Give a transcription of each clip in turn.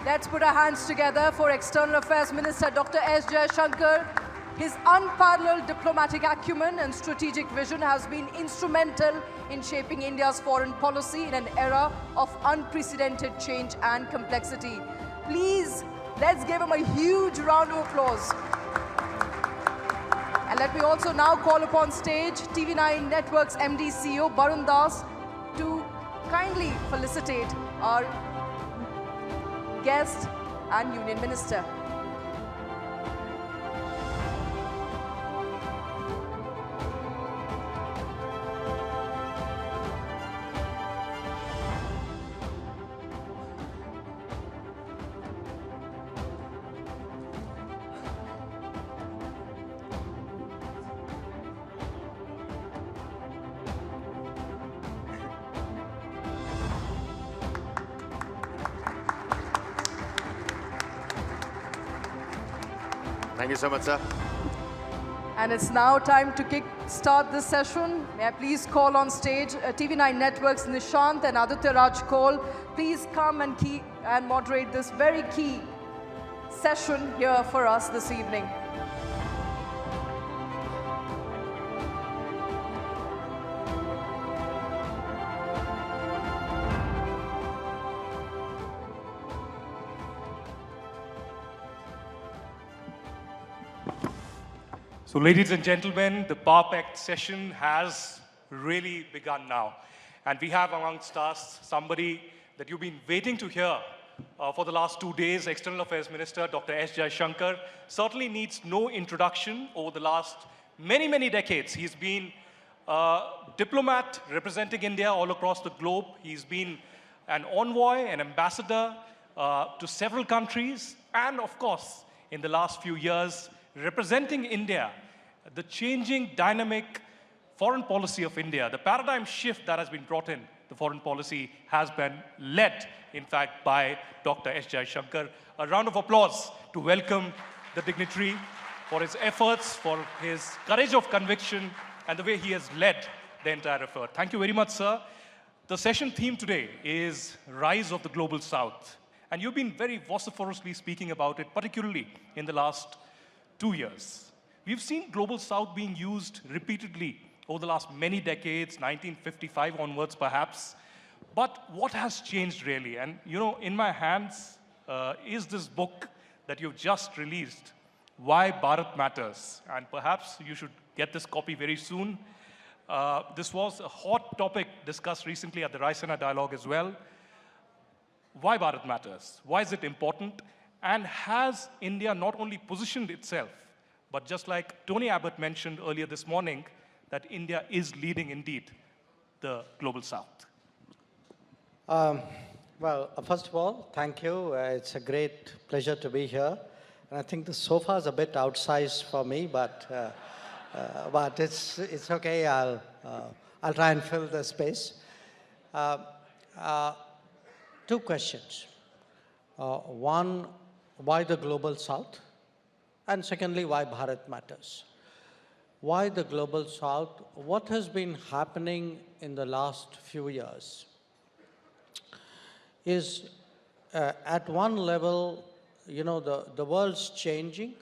Let's put our hands together for External Affairs Minister Dr. S. Jaishankar. His unparalleled diplomatic acumen and strategic vision has been instrumental in shaping India's foreign policy in an era of unprecedented change and complexity. Please, let's give him a huge round of applause. And let me also now call upon stage TV9 Network's MD CEO Barun Das to kindly felicitate our guest and Union Minister. Thank you so much, sir. And it's now time to kick-start this session. May I please call on stage TV9 Network's Nishant and Aditya Raj Kaul. Please come and moderate this very key session here for us this evening. So, ladies and gentlemen, the Power Pact session has really begun now. And we have amongst us somebody that you've been waiting to hear for the last 2 days, External Affairs Minister Dr. S. Jaishankar. Certainly needs no introduction. Over the last many, many decades, he's been a diplomat representing India all across the globe. He's been an envoy, an ambassador to several countries. And of course, in the last few years, representing India, the changing dynamic foreign policy of India, the paradigm shift that has been brought in, the foreign policy has been led, in fact, by Dr. S. Jaishankar. A round of applause to welcome the dignitary for his efforts, for his courage of conviction, and the way he has led the entire effort. Thank you very much, sir. The session theme today is Rise of the Global South. And you've been very vociferously speaking about it, particularly in the last 2 years. We've seen Global South being used repeatedly over the last many decades, 1955 onwards perhaps. But what has changed really? And you know, in my hands is this book that you've just released, Why Bharat Matters. And perhaps you should get this copy very soon. This was a hot topic discussed recently at the Raisina Dialogue as well. Why Bharat Matters? Why is it important? And has India not only positioned itself, but just like Tony Abbott mentioned earlier this morning, that India is leading indeed the Global South? Well, first of all, thank you. It's a great pleasure to be here. And I think the sofa is a bit outsized for me, but it's okay. I'll try and fill the space. 2 questions. One, why the Global South? And secondly, why Bharat Matters? Why the Global South? What has been happening in the last few years is at one level, you know, the world's changing.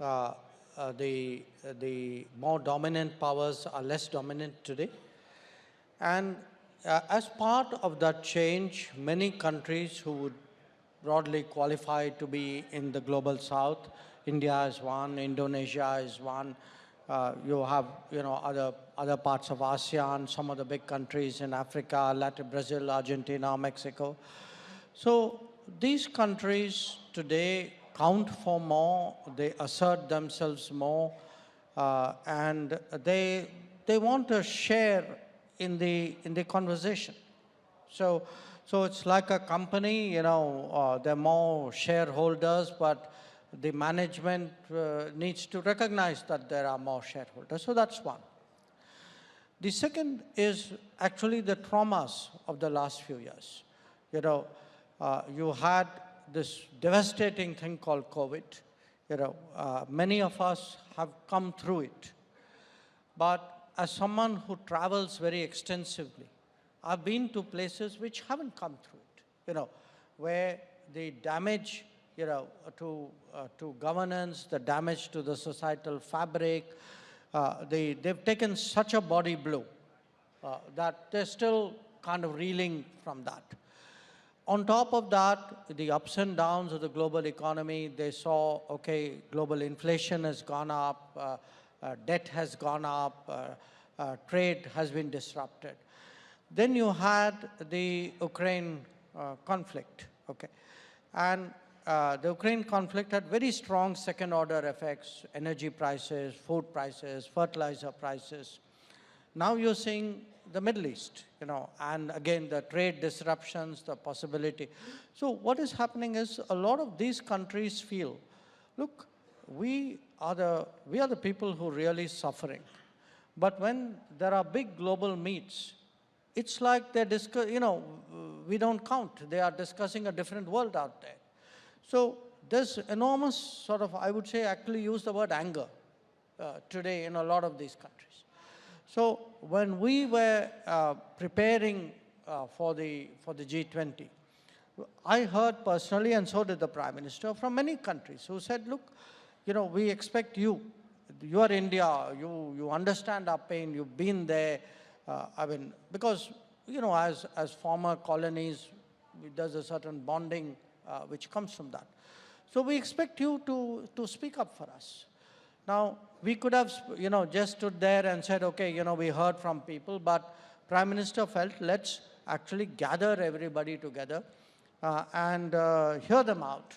The more dominant powers are less dominant today. And as part of that change, many countries who would broadly qualify to be in the Global South, India is one, Indonesia is one. You have, you know, other parts of ASEAN, some of the big countries in Africa, Latin, Brazil, Argentina, Mexico. So these countries today count for more, they assert themselves more, and they want to share in the conversation. So it's like a company, you know, there are more shareholders, but the management needs to recognize that there are more shareholders. So that's one. The second is actually the traumas of the last few years. You know, you had this devastating thing called COVID. You know, many of us have come through it. But as someone who travels very extensively, I've been to places which haven't come through it, you know, where the damage, to governance, the damage to the societal fabric, they've taken such a body blow that they're still kind of reeling from that. On top of that, the ups and downs of the global economy, they saw, okay, global inflation has gone up, debt has gone up, trade has been disrupted. Then you had the Ukraine conflict, okay? And the Ukraine conflict had very strong second-order effects, energy prices, food prices, fertilizer prices. Now you're seeing the Middle East, and again, the trade disruptions, the possibility. So what is happening is a lot of these countries feel, look, we are the people who are really suffering. But when there are big global meets, it's like they're we don't count. They are discussing a different world out there. So there's enormous sort of, I would say, actually use the word anger today in a lot of these countries. So when we were preparing for the G20, I heard personally, and so did the Prime Minister, from many countries who said, look, we expect you. You are India, you understand our pain, you've been there. Because, as former colonies, there's a certain bonding which comes from that. So we expect you to speak up for us. Now, we could have, just stood there and said, okay, we heard from people, but Prime Minister felt, let's actually gather everybody together and hear them out,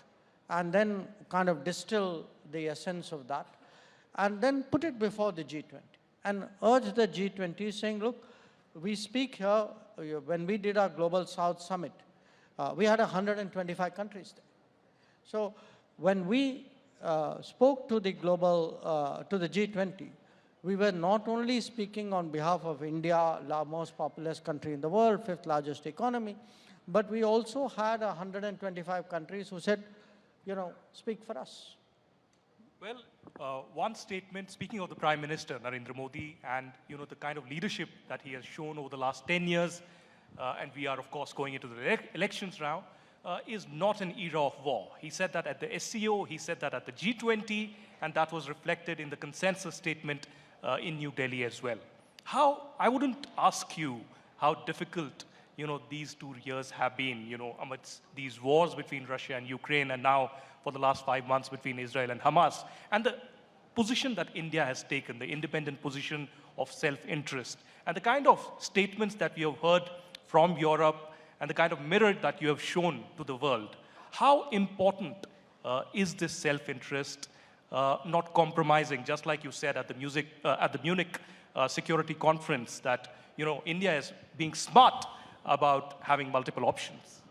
and then kind of distill the essence of that, and then put it before the G20, and urge the G20 saying, look, we speak here, when we did our Global South Summit, we had 125 countries there. So when we spoke to the to the G20, we were not only speaking on behalf of India, the most populous country in the world, 5th largest economy, but we also had 125 countries who said, speak for us. Well, one statement, speaking of the Prime Minister, Narendra Modi, and the kind of leadership that he has shown over the last 10 years, and we are, of course, going into the elections now, is not an era of war. He said that at the SCO, he said that at the G20, and that was reflected in the consensus statement in New Delhi as well. I wouldn't ask you how difficult, these 2 years have been, amidst these wars between Russia and Ukraine, and now for the last 5 months between Israel and Hamas, and the position that India has taken, the independent position of self-interest, and the kind of statements that we have heard from Europe, and the kind of mirror that you have shown to the world. How important is this self-interest, not compromising, just like you said at the Munich Security Conference, that India is being smart about having multiple options?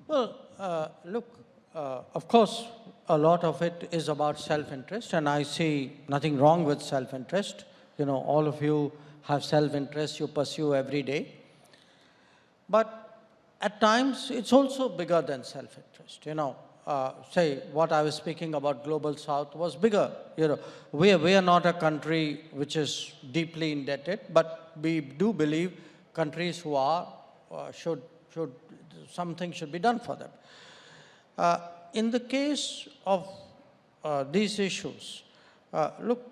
Well, look, of course, a lot of it is about self-interest, and I see nothing wrong with self-interest. All of you have self-interest you pursue every day. But at times, it's also bigger than self-interest. Say what I was speaking about Global South was bigger. We are not a country which is deeply indebted, but we do believe countries who are something should be done for them. In the case of these issues, look,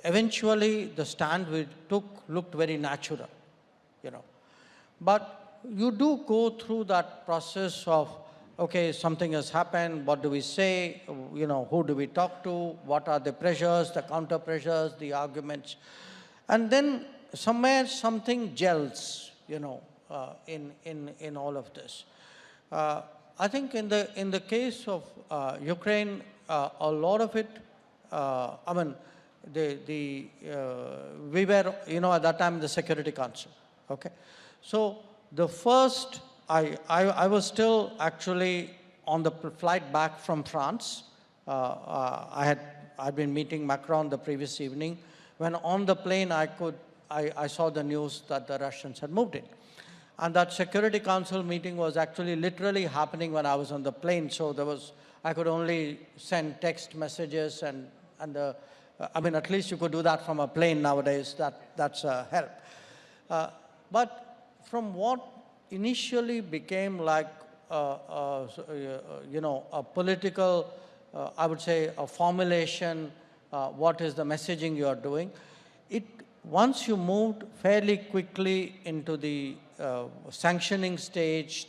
eventually the stand we took looked very natural. But you do go through that process of, okay, something has happened, what do we say, who do we talk to, what are the pressures, the counter pressures, the arguments, and then somewhere something gels, in all of this. I think in the case of Ukraine, a lot of it, we were, at that time in the Security Council, okay? So the first, I was still actually on the flight back from France. I'd been meeting Macron the previous evening. When on the plane, I saw the news that the Russians had moved in. And that Security Council meeting was actually literally happening when I was on the plane. So I could only send text messages and at least you could do that from a plane nowadays. That's a help. But from what initially became like, a political, I would say, a formulation, what is the messaging you are doing. Once you moved fairly quickly into the sanctioning stage,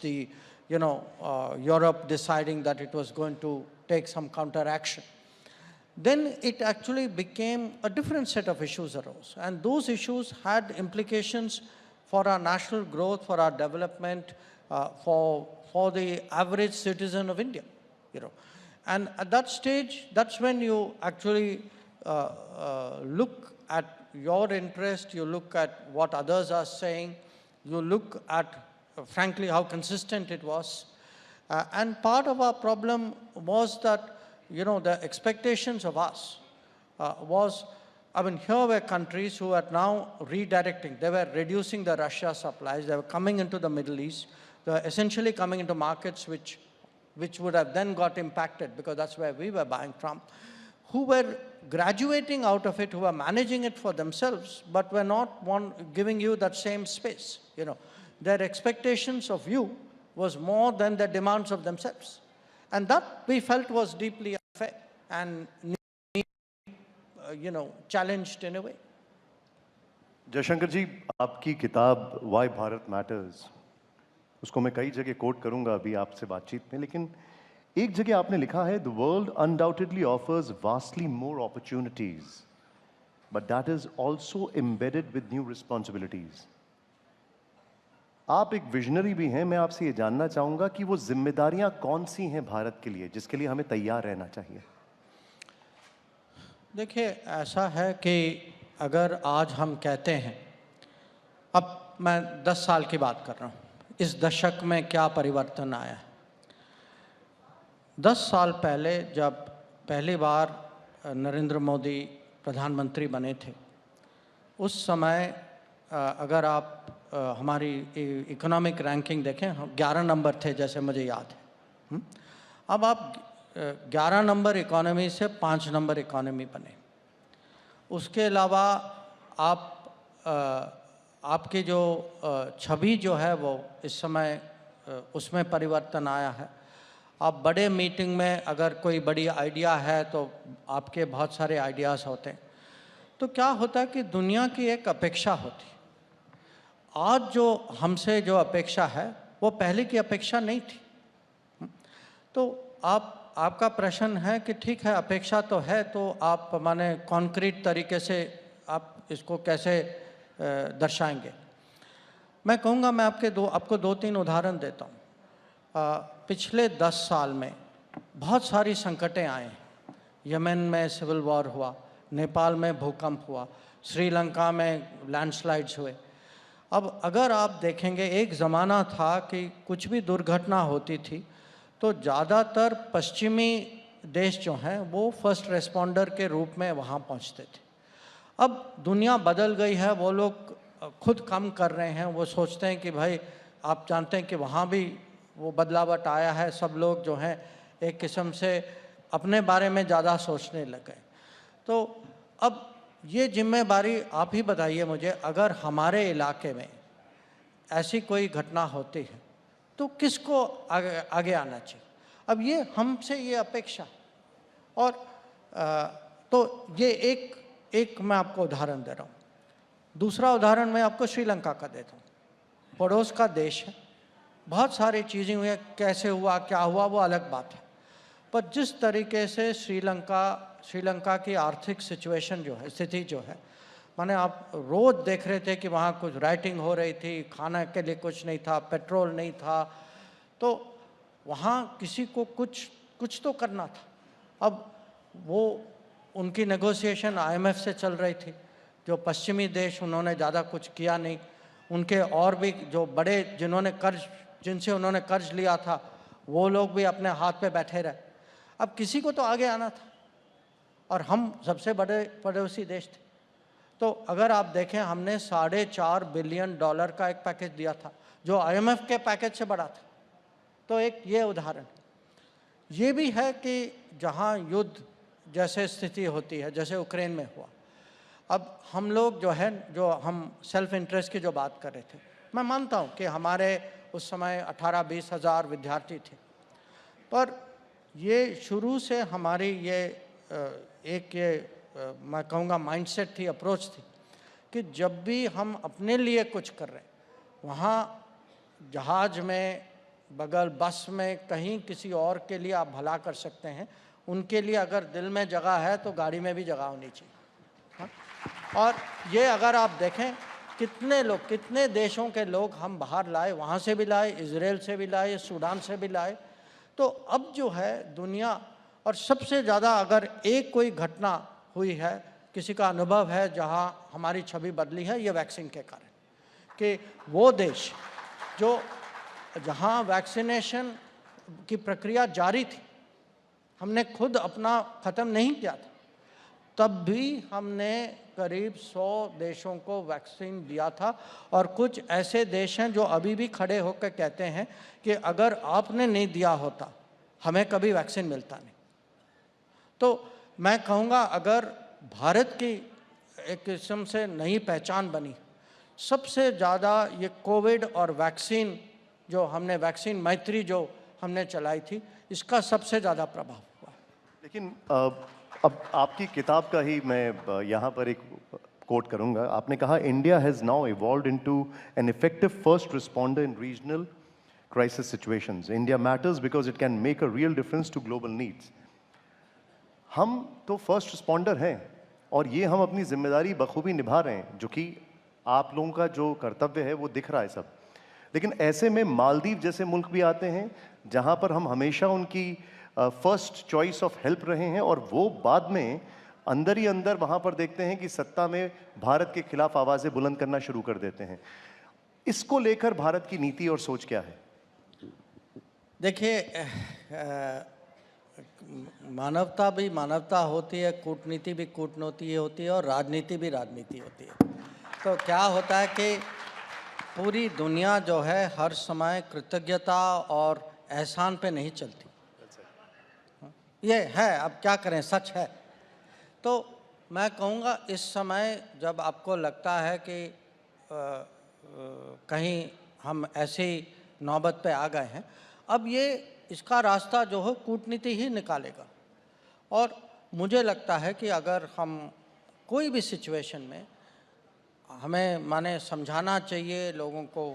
Europe deciding that it was going to take some counteraction, then it actually became a different set of issues arose. And those issues had implications for our national growth, for our development, for the average citizen of India. And at that stage, that's when you actually look at your interest, you look at what others are saying, you look at, frankly, how consistent it was. And part of our problem was that, the expectations of us here were countries who are now redirecting. They were reducing the Russia supplies. They were coming into the Middle East. They were essentially coming into markets which would have then got impacted because that's where we were buying from, who were graduating out of it, who were managing it for themselves, but were not giving you that same space. Their expectations of you was more than the demands of themselves. And that we felt was deeply unfair and challenged in a way. Jaishankar जी, आपकी किताब Why Bharat Matters, उसको मैं कई जगह coat करूंगा अभी आपसे बातचीत में, लेकिन एक जगह आपने लिखा है, The world undoubtedly offers vastly more opportunities, but that is also embedded with new responsibilities. आप एक विजनरी भी हैं, मैं आपसे ये जानना चाहूंगा कि वो जिम्मेदारियां कौन सी हैं भारत के लिए, जिसके लिए हमें तैयार रहना चाहिए। देखिए, ऐसा है कि अगर आज हम कहते हैं, अब मैं 10 साल की बात कर रहा हूँ, इस दशक में क्या परिवर्तन आया है। 10 साल पहले जब पहली बार नरेंद्र मोदी प्रधानमंत्री बने थे, उस समय अगर आप हमारी इकोनॉमिक रैंकिंग देखें, हम 11 नंबर थे जैसे मुझे याद है। अब आप 11 नंबर इकोनॉमी से 5 नंबर इकोनॉमी बने। उसके अलावा आपकी जो छवि जो है वो इस समय उसमें परिवर्तन आया है। आप बड़े मीटिंग में अगर कोई बड़ी आइडिया है तो आपके बहुत सारे आइडियाज़ होते हैं। तो क्या होता है कि दुनिया की एक अपेक्षा होती है। आज जो हमसे जो अपेक्षा है वो पहले की अपेक्षा नहीं थी। तो आपका प्रश्न है कि ठीक है, अपेक्षा तो है, तो आप माने कॉन्क्रीट तरीके से आप इसको कैसे दर्शाएंगे। मैं कहूँगा, मैं आपको 2-3 उदाहरण देता हूँ। पिछले 10 साल में बहुत सारी संकटें आए हैं। यमन में सिविल वॉर हुआ, नेपाल में भूकंप हुआ, श्रीलंका में लैंडस्लाइड्स हुए। अब अगर आप देखेंगे, एक ज़माना था कि कुछ भी दुर्घटना होती थी तो ज़्यादातर पश्चिमी देश जो हैं वो फर्स्ट रेस्पॉन्डर के रूप में वहाँ पहुँचते थे। अब दुनिया बदल गई है, वो लोग खुद कम कर रहे हैं। वो सोचते हैं कि भाई, आप जानते हैं कि वहाँ भी वो बदलावट आया है। सब लोग जो हैं एक किस्म से अपने बारे में ज़्यादा सोचने लगे। तो अब ये जिम्मेदारी आप ही बताइए मुझे, अगर हमारे इलाके में ऐसी कोई घटना होती है तो किसको आगे आना चाहिए। अब ये हमसे ये अपेक्षा। और तो ये एक मैं आपको उदाहरण दे रहा हूँ। दूसरा उदाहरण मैं आपको श्रीलंका का देता हूँ। पड़ोस का देश है, बहुत सारी चीज़ें हुई हैं, कैसे हुआ क्या हुआ वो अलग बात है, पर जिस तरीके से श्रीलंका की आर्थिक सिचुएशन जो है, स्थिति जो है, माने आप रोज़ देख रहे थे कि वहाँ कुछ राइटिंग हो रही थी, खाना के लिए कुछ नहीं था, पेट्रोल नहीं था, तो वहाँ किसी को कुछ तो करना था। अब वो उनकी नेगोशिएशन IMF से चल रही थी। जो पश्चिमी देश, उन्होंने ज़्यादा कुछ किया नहीं। उनके और भी जो बड़े जिनसे उन्होंने कर्ज लिया था, वो लोग भी अपने हाथ पे बैठे रहे। अब किसी को तो आगे आना था और हम सबसे बड़े पड़ोसी देश थे। तो अगर आप देखें, हमने $4.5 बिलियन का एक पैकेज दिया था जो IMF के पैकेज से बड़ा था। तो एक ये उदाहरण ये भी है कि जहाँ युद्ध जैसे स्थिति होती है, जैसे यूक्रेन में हुआ, अब हम लोग जो है, जो हम सेल्फ इंटरेस्ट की जो बात कर रहे थे, मैं मानता हूँ कि हमारे उस समय 18-20 हज़ार विद्यार्थी थे। पर ये शुरू से हमारी ये मैं कहूँगा माइंडसेट थी, अप्रोच थी कि जब भी हम अपने लिए कुछ कर रहे हैं, वहाँ जहाज में, बगल बस में, कहीं किसी और के लिए आप भला कर सकते हैं। उनके लिए अगर दिल में जगह है तो गाड़ी में भी जगह होनी चाहिए। हाँ? और ये अगर आप देखें कितने लोग, कितने देशों के लोग हम बाहर लाए, वहाँ से भी लाए, इजराइल से भी लाए, सूडान से भी लाए। तो अब जो है दुनिया, और सबसे ज़्यादा अगर एक कोई घटना हुई है, किसी का अनुभव है जहाँ हमारी छवि बदली है, ये वैक्सीन के कारण, कि वो देश जो जहाँ वैक्सीनेशन की प्रक्रिया जारी थी, हमने खुद अपना ख़त्म नहीं किया था, तब भी हमने करीब 100 देशों को वैक्सीन दिया था। और कुछ ऐसे देश हैं जो अभी भी खड़े होकर कहते हैं कि अगर आपने नहीं दिया होता हमें कभी वैक्सीन मिलता नहीं। तो मैं कहूँगा अगर भारत की एक किस्म से नई पहचान बनी, सबसे ज़्यादा ये कोविड और वैक्सीन जो हमने, वैक्सीन मैत्री जो हमने चलाई थी, इसका सबसे ज़्यादा प्रभाव हुआ। लेकिन अब आपकी किताब का ही मैं यहाँ पर एक कोट करूँगा। आपने कहा, India has now evolved into an effective first responder in regional crisis situations. India matters because it can make a real difference to global needs. हम तो फर्स्ट रिस्पॉन्डर हैं और ये हम अपनी जिम्मेदारी बखूबी निभा रहे हैं, जो कि आप लोगों का जो कर्तव्य है वो दिख रहा है सब। लेकिन ऐसे में मालदीव जैसे मुल्क भी आते हैं जहाँ पर हम हमेशा उनकी फर्स्ट चॉइस ऑफ हेल्प रहे हैं, और वो बाद में अंदर ही अंदर वहाँ पर देखते हैं कि सत्ता में भारत के खिलाफ आवाज़ें बुलंद करना शुरू कर देते हैं। इसको लेकर भारत की नीति और सोच क्या है? देखिए, मानवता भी मानवता होती है, कूटनीति भी कूटनीति होती है, और राजनीति भी राजनीति होती है। तो क्या होता है कि पूरी दुनिया जो है हर समय कृतज्ञता और एहसान पे नहीं चलती। ये है, अब क्या करें, सच है। तो मैं कहूँगा इस समय जब आपको लगता है कि कहीं हम ऐसी नौबत पे आ गए हैं, अब ये इसका रास्ता जो है कूटनीति ही निकालेगा। और मुझे लगता है कि अगर हम कोई भी सिचुएशन में, हमें माने समझाना चाहिए लोगों को।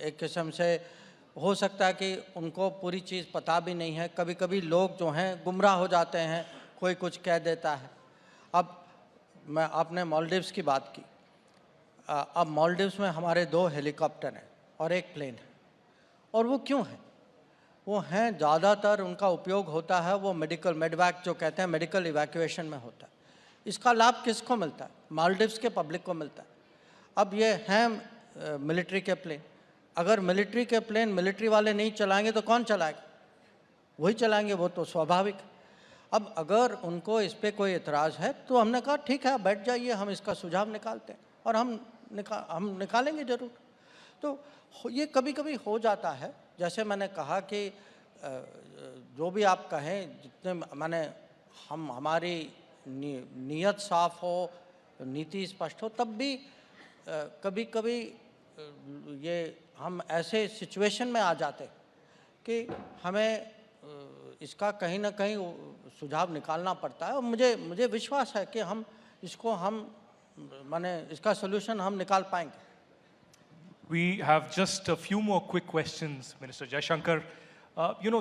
एक किस्म से हो सकता है कि उनको पूरी चीज़ पता भी नहीं है, कभी कभी लोग जो हैं गुमराह हो जाते हैं, कोई कुछ कह देता है। अब आपने मालदीव्स की बात की। अब मालदीव्स में हमारे 2 हेलीकॉप्टर हैं और 1 प्लेन है। और वो क्यों है? वो हैं, ज़्यादातर उनका उपयोग होता है वो मेडिकल, मेडवैक जो कहते हैं, मेडिकल इवैक्यूएशन में होता है। इसका लाभ किसको मिलता है? मालदीव्स के पब्लिक को मिलता है। अब ये हैं मिलिट्री के प्लेन। अगर मिलिट्री के प्लेन मिलिट्री वाले नहीं चलाएंगे तो कौन चलाएगा? वही चलाएंगे, वो तो स्वाभाविक है। अब अगर उनको इस पर कोई एतराज़ है तो हमने कहा ठीक है, बैठ जाइए, हम इसका सुझाव निकालते हैं, और हम निकालेंगे ज़रूर। तो ये कभी कभी हो जाता है। जैसे मैंने कहा कि जो भी आप कहें, जितने माने हमारी नीयत साफ हो, नीति स्पष्ट हो, तब भी कभी कभी ये हम ऐसे सिचुएशन में आ जाते कि हमें इसका कहीं ना कहीं सुझाव निकालना पड़ता है। और मुझे विश्वास है कि हम इसको माने इसका सोल्यूशन हम निकाल पाएंगे। We have just a few more quick questions, Minister Jaishankar.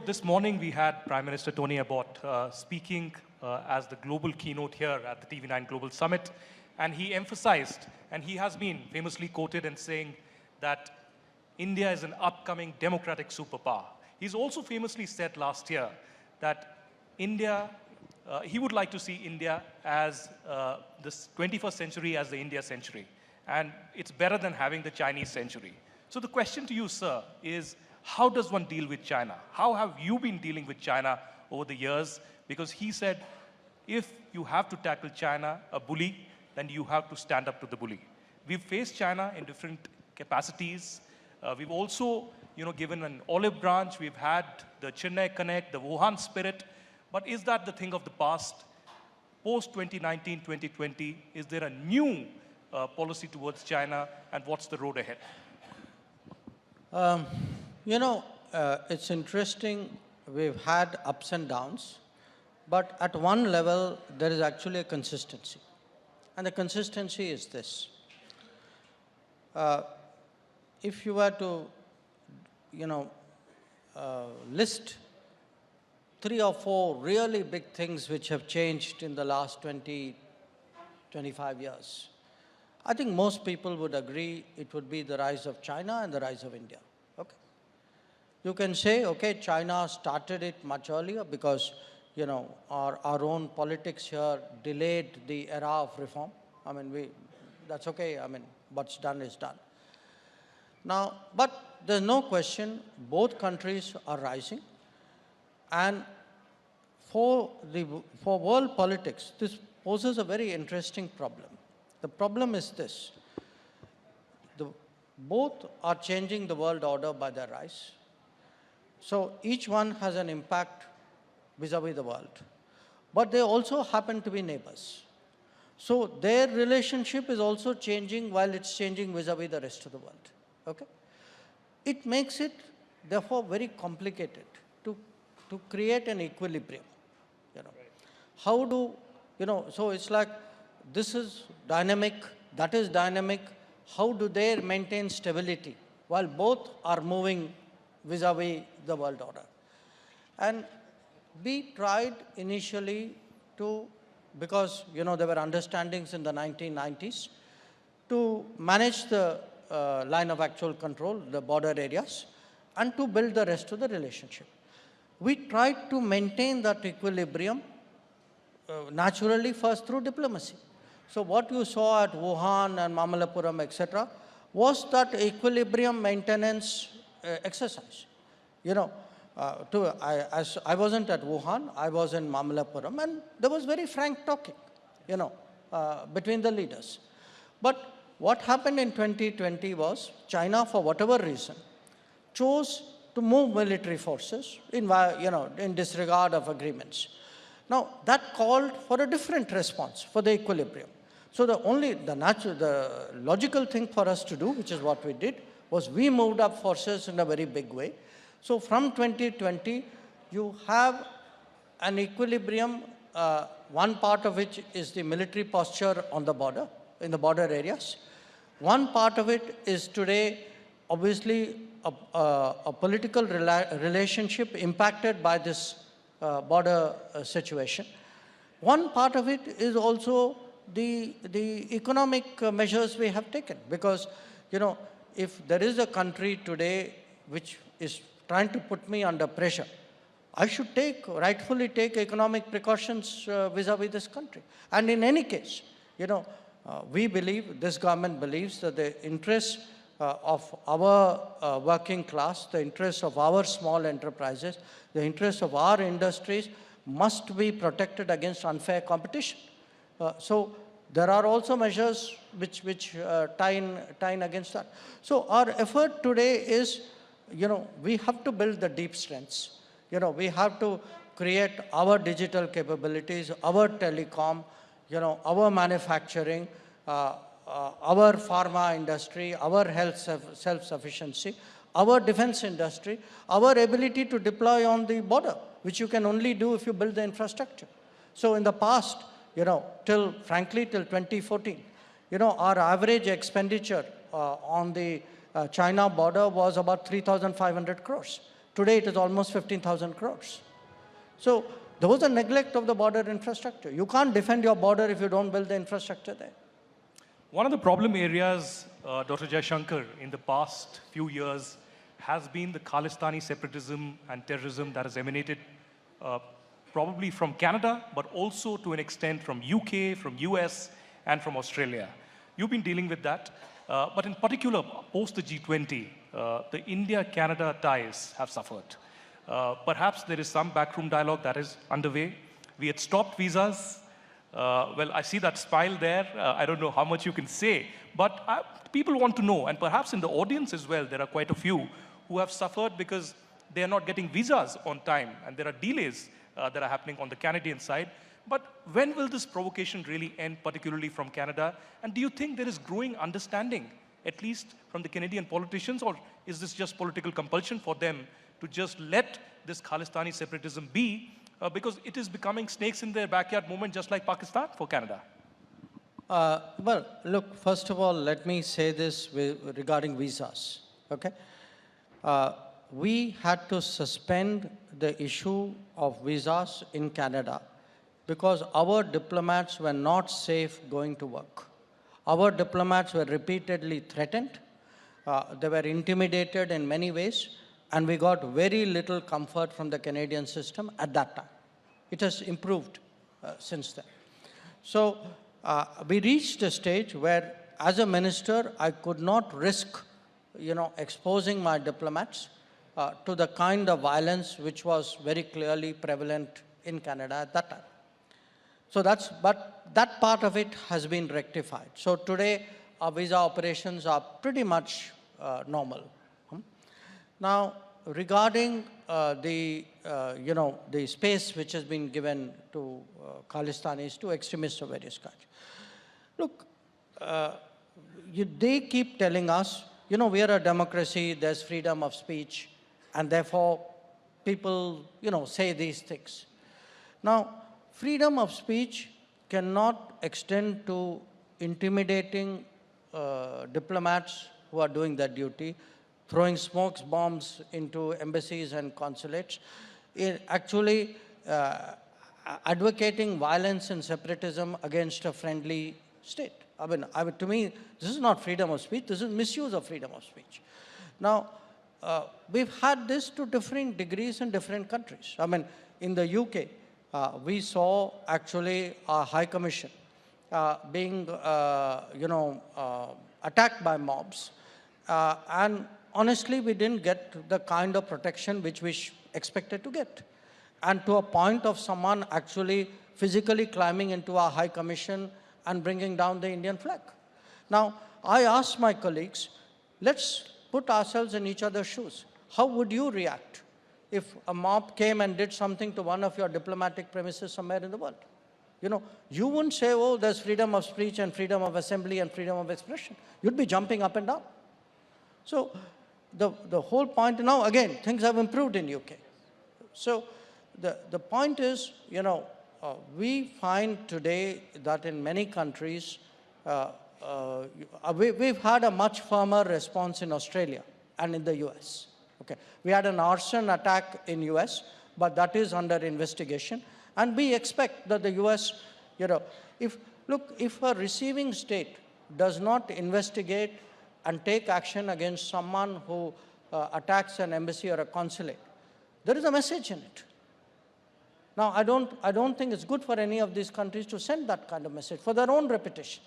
This morning we had Prime Minister Tony Abbott speaking as the global keynote here at the TV9 Global Summit, and he emphasized, and he has been famously quoted in saying that India is an upcoming democratic superpower. He's also famously said last year that he would like to see India as this 21st century as the India century. And it's better than having the Chinese century. So the question to you, sir, is how does one deal with China? How have you been dealing with China over the years? Because he said, if you have to tackle China, a bully, then you have to stand up to the bully. We've faced China in different capacities. We've also, given an olive branch. We've had the Chennai Connect, the Wuhan spirit. But is that the thing of the past? Post 2019, 2020, is there a new policy towards China, and what's the road ahead? Um, you know, it's interesting. We've had ups and downs, but at one level, there is actually a consistency. And the consistency is this. If you were to, you know, list 3 or 4 really big things which have changed in the last 20, 25 years, I think most people would agree it would be the rise of China and the rise of India. Okay. You can say, okay, China started it much earlier because, you know, our own politics here delayed the era of reform. I mean, that's okay. I mean, what's done is done. Now, but there's no question both countries are rising. And for world politics, this poses a very interesting problem. The problem is this. Both are changing the world order by their rise. So each one has an impact vis-a-vis the world. But they also happen to be neighbors. So their relationship is also changing while it's changing vis-a-vis the rest of the world. Okay? It makes it, therefore, very complicated to create an equilibrium. You know, how do, you know, so it's like this is dynamic, that is dynamic. How do they maintain stability while both are moving vis-a-vis the world order? And we tried initially to, because, you know, there were understandings in the 1990s to manage the line of actual control, the border areas, and to build the rest of the relationship. We tried to maintain that equilibrium naturally first through diplomacy. So what you saw at Wuhan and Mamallapuram, etc., was that equilibrium maintenance exercise. You know, as I wasn't at Wuhan, I was in Mamallapuram, and there was very frank talking, you know, between the leaders. But what happened in 2020 was China, for whatever reason, chose to move military forces in, you know, in disregard of agreements. Now, that called for a different response for the equilibrium. So the logical thing for us to do, which is what we did, was we moved up forces in a very big way. So from 2020, you have an equilibrium, one part of which is the military posture on the border, in the border areas. One part of it is today, obviously, a political relationship impacted by this border situation. One part of it is also the economic measures we have taken, because, you know, if there is a country today which is trying to put me under pressure, I should rightfully take economic precautions vis-a-vis this country. And in any case, you know, we believe, this government believes, that the interests of our working class, the interests of our small enterprises, the interests of our industries must be protected against unfair competition. So there are also measures which tie in against that. So our effort today is, you know, we have to build the deep strengths. You know, we have to create our digital capabilities, our telecom, you know, our manufacturing, our pharma industry, our health self-sufficiency, our defense industry, our ability to deploy on the border, which you can only do if you build the infrastructure. So in the past, you know, frankly, till 2014, you know, our average expenditure on the China border was about 3,500 crores. Today, it is almost 15,000 crores. So there was a neglect of the border infrastructure. You can't defend your border if you don't build the infrastructure there. One of the problem areas, Dr. Jaishankar, in the past few years has been the Khalistani separatism and terrorism that has emanated probably from Canada, but also to an extent from UK, from US, and from Australia. You've been dealing with that. But in particular, post the G20, the India-Canada ties have suffered. Perhaps there is some backroom dialogue that is underway. We had stopped visas. Well, I see that smile there. I don't know how much you can say, but people want to know, and perhaps in the audience as well, there are quite a few who have suffered because they are not getting visas on time, and there are delays that are happening on the Canadian side. But when will this provocation really end, particularly from Canada? And do you think there is growing understanding at least from the Canadian politicians, or is this just political compulsion for them to just let this Khalistani separatism be, because it is becoming snakes in their backyard movement, just like Pakistan for Canada? Well, look, first of all, let me say this regarding visas, okay? We had to suspend the issue of visas in Canada because our diplomats were not safe going to work. Our diplomats were repeatedly threatened. They were intimidated in many ways, and we got very little comfort from the Canadian system at that time. It has improved since then. So we reached a stage where, as a minister, I could not risk, exposing my diplomats to the kind of violence which was very clearly prevalent in Canada at that time. So but that part of it has been rectified. So today, our visa operations are pretty much normal. Now, regarding the space which has been given to Khalistanis, to extremists of various kinds. Look, they keep telling us, we are a democracy, there's freedom of speech, and therefore people, say these things. Now, freedom of speech cannot extend to intimidating diplomats who are doing their duty, throwing smoke bombs into embassies and consulates, actually advocating violence and separatism against a friendly state. To me, this is not freedom of speech, this is misuse of freedom of speech. Now, we've had this to different degrees in different countries. In the UK, we saw actually our High Commission being, attacked by mobs. And honestly, we didn't get the kind of protection which we expected to get. And to a point of someone actually physically climbing into our High Commission and bringing down the Indian flag. Now, I asked my colleagues, let's put ourselves in each other's shoes. How would you react if a mob came and did something to one of your diplomatic premises somewhere in the world? You wouldn't say, oh, there's freedom of speech and freedom of assembly and freedom of expression. You'd be jumping up and down. So the whole point, now again, things have improved in UK. So the point is, we find today that in many countries, we've had a much firmer response in Australia and in the US. Okay. We had an arson attack in US, but that is under investigation. And we expect that the US, if a receiving state does not investigate and take action against someone who attacks an embassy or a consulate, there is a message in it. Now, I don't think it's good for any of these countries to send that kind of message for their own reputation.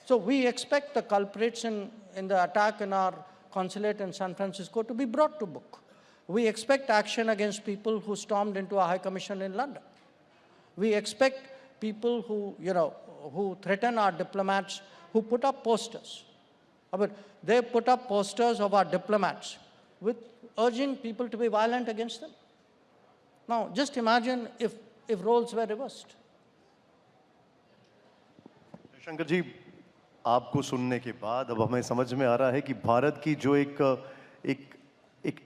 So we expect the culprits in the attack in our consulate in San Francisco to be brought to book. We expect action against people who stormed into our High Commission in London. We expect people who threaten our diplomats, who put up posters. They put up posters of our diplomats with urging people to be violent against them. Now, just imagine if roles were reversed. Shankar ji, आपको सुनने के बाद अब हमें समझ में आ रहा है कि भारत की जो एक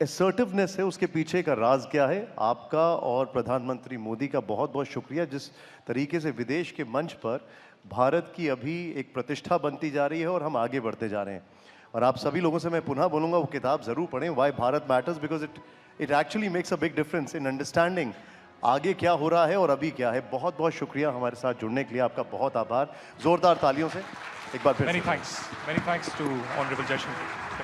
assertiveness है, उसके पीछे का राज क्या है। आपका और प्रधानमंत्री मोदी का बहुत बहुत शुक्रिया, जिस तरीके से विदेश के मंच पर भारत की अभी एक प्रतिष्ठा बनती जा रही है और हम आगे बढ़ते जा रहे हैं। और आप सभी लोगों से मैं पुनः बोलूँगा, वो किताब ज़रूर पढ़ें, why Bharat matters, because it actually makes a big difference in understanding आगे क्या हो रहा है और अभी क्या है। बहुत बहुत शुक्रिया हमारे साथ जुड़ने के लिए, आपका बहुत आभार। जोरदार तालियों से एक बार फिर। Many thanks to Honorable Jaishankar.